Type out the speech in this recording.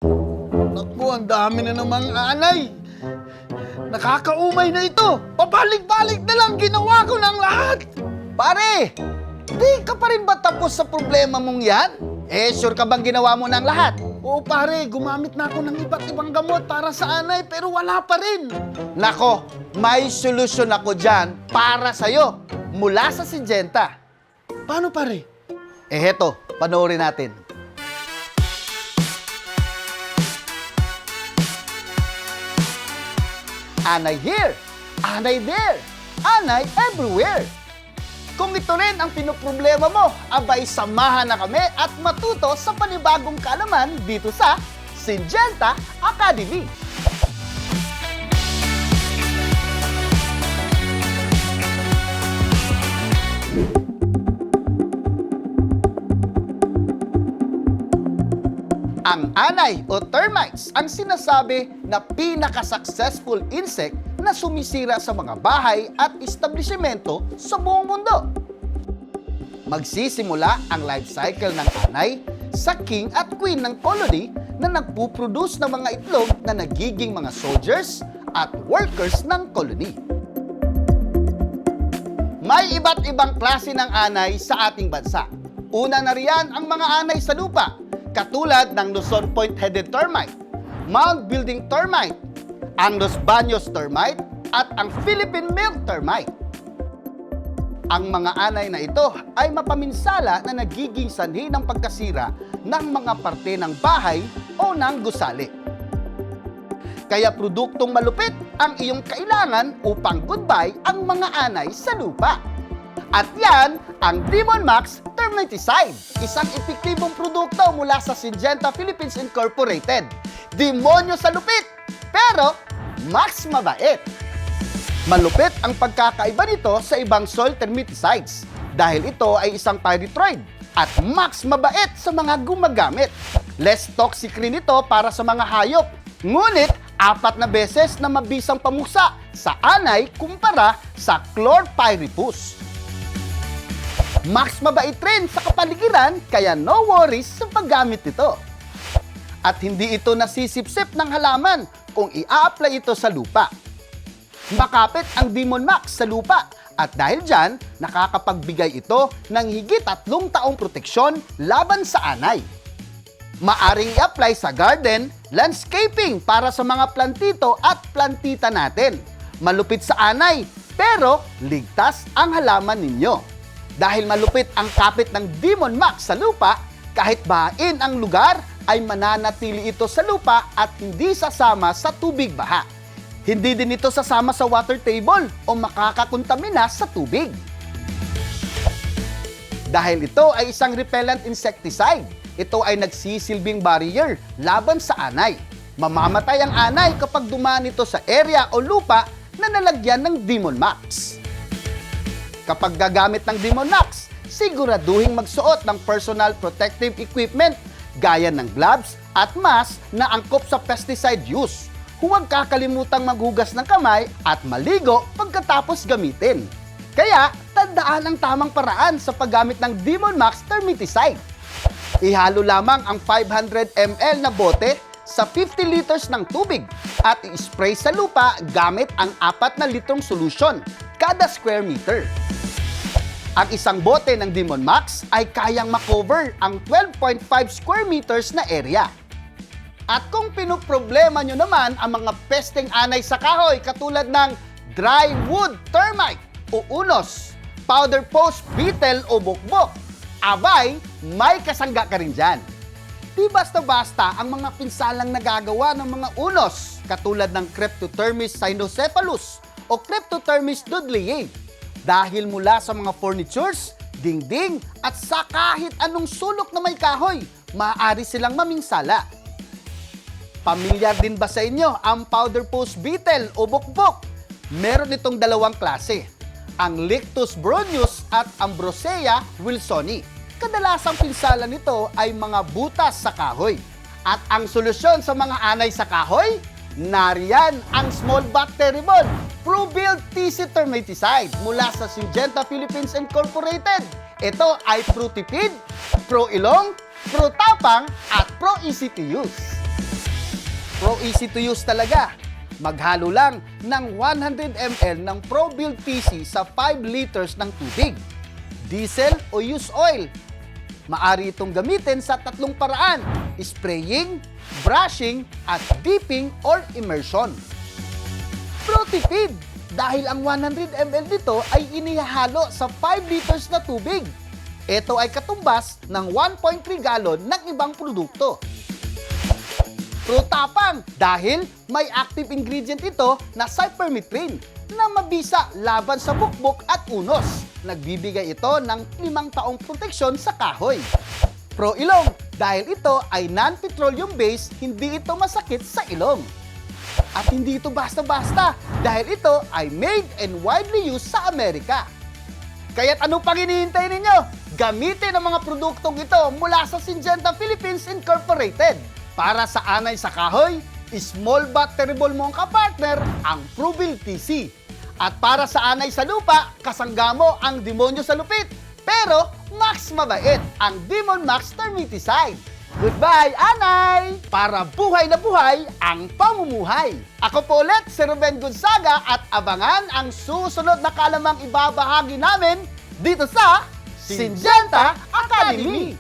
Naku, ang dami na namang anay. Nakakaumay na ito. Pabalik-balik na lang, ginawa ko ng lahat. Pare, di ka pa rin ba tapos sa problema mong yan? Sure ka bang ginawa mo ng lahat? Oo pare, gumamit na ako ng iba't ibang gamot para sa anay pero wala pa rin. Nako, may solusyon ako dyan para sa'yo mula sa Syngenta. Paano pare? Heto, panoorin natin. Anay here, anay there, anay everywhere. Kung ito rin ang pinoproblema mo, abay samahan na kami at matuto sa panibagong kaalaman dito sa Syngenta Academy. Ang anay o termites ang sinasabi na pinaka-successful insect na sumisira sa mga bahay at establishmento sa buong mundo. Magsisimula ang life cycle ng anay sa king at queen ng colony na nagpuproduce ng mga itlog na nagiging mga soldiers at workers ng colony. May iba't ibang klase ng anay sa ating bansa. Una na riyan ang mga anay sa lupa, katulad ng Luzon Point-Headed Termite, Mound Building Termite, ang Los Baños Termite, at ang Philippine Milk Termite. Ang mga anay na ito ay mapaminsala na nagiging sanhi ng pagkasira ng mga parte ng bahay o ng gusali. Kaya produktong malupit ang iyong kailangan upang goodbye ang mga anay sa lupa. At yan ang Demon Max Termiticide, isang epektibong produkto mula sa Syngenta Philippines Incorporated. Demonyo sa lupit, pero max mabait. Malupit ang pagkakaiba nito sa ibang soil termiticides dahil ito ay isang pyrethroid at max mabait sa mga gumagamit. Less toxic rin ito para sa mga hayop, ngunit 4 na beses na mabisang pamusa sa anay kumpara sa chlorpyrifos. Max mabait rin sa kapaligiran kaya no worries sa paggamit nito. At hindi ito nasisipsip ng halaman kung i-apply ito sa lupa. Makapit ang Demon Max sa lupa at dahil dyan, nakakapagbigay ito ng higit 3 taong proteksyon laban sa anay. Maaring i-apply sa garden, landscaping para sa mga plantito at plantita natin. Malupit sa anay, pero ligtas ang halaman ninyo. Dahil malupit ang kapit ng Demon Max sa lupa, kahit bahain ang lugar, ay mananatili ito sa lupa at hindi sasama sa tubig baha. Hindi din ito sasama sa water table o makakakontamina sa tubig. Dahil ito ay isang repellent insecticide, ito ay nagsisilbing barrier laban sa anay. Mamamatay ang anay kapag dumaan ito sa area o lupa na nalagyan ng Demon Max. Kapag gagamit ng Demon Max, siguraduhin magsuot ng personal protective equipment gaya ng gloves at mask na angkop sa pesticide use. Huwag kakalimutang maghugas ng kamay at maligo pagkatapos gamitin. Kaya, tandaan ang tamang paraan sa paggamit ng Demon Max Termiticide. Ihalo lamang ang 500 ml na bote sa 50 liters ng tubig at i-spray sa lupa gamit ang 4 na litrong solution kada square meter. Ang isang bote ng Demon Max ay kayang makover ang 12.5 square meters na area. At kung pinoproblema nyo naman ang mga pesteng anay sa kahoy katulad ng dry wood termite o unos, powder post beetle o bukbok, abay, may kasangga ka rin dyan. Di basta-basta ang mga pinsalang nagagawa ng mga unos katulad ng Cryptothermis cynocephalus o Cryptothermis dudleyi. Dahil mula sa mga furnitures, dingding at sa kahit anong sulok na may kahoy, maaari silang maminsala. Pamilyar din ba sa inyo ang powder post beetle o bukbok? Meron itong 2 klase, ang Lictus brunius at Ambrosea wilsoni. Kadalasang pinsala nito ay mga butas sa kahoy. At ang solusyon sa mga anay sa kahoy? Nariyan ang small bacteria mod, ProBuild TC Termiticide mula sa Syngenta Philippines Incorporated. Ito ay pro-tipid, pro-ilong, pro-tapang at pro-easy to use. Pro easy to use talaga. Maghalo lang ng 100 ml ng Pro Build TC sa 5 liters ng tubig. Diesel o used oil. Maari itong gamitin sa tatlong paraan: spraying, brushing, at dipping or immersion. Pro tipid! Dahil ang 100 ml nito ay inihahalo sa 5 liters na tubig. Ito ay katumbas ng 1.3 galon ng ibang produkto. Pro tapang! Dahil may active ingredient ito na cypermethrin na mabisa laban sa bukbok at unos. Nagbibigay ito ng 5 taong proteksyon sa kahoy. Pro ilong! Dahil ito ay non-petroleum based, hindi ito masakit sa ilong. At hindi ito basta-basta dahil ito ay made and widely used sa Amerika. Kaya't ano pang hinihintay ninyo? Gamitin ang mga produktong ito mula sa Syngenta Philippines Incorporated. Para sa anay sa kahoy, small but terrible mo ang kapartner, ang Probuild TC. At para sa anay sa lupa, kasangga mo ang demonyo sa lupit. Pero max mabait ang Demon Max Termiticide. Goodbye, anay! Para buhay na buhay ang pamumuhay. Ako po ulit, si Ruben Gonzaga, at abangan ang susunod na kalamang ibabahagi namin dito sa Syngenta Academy.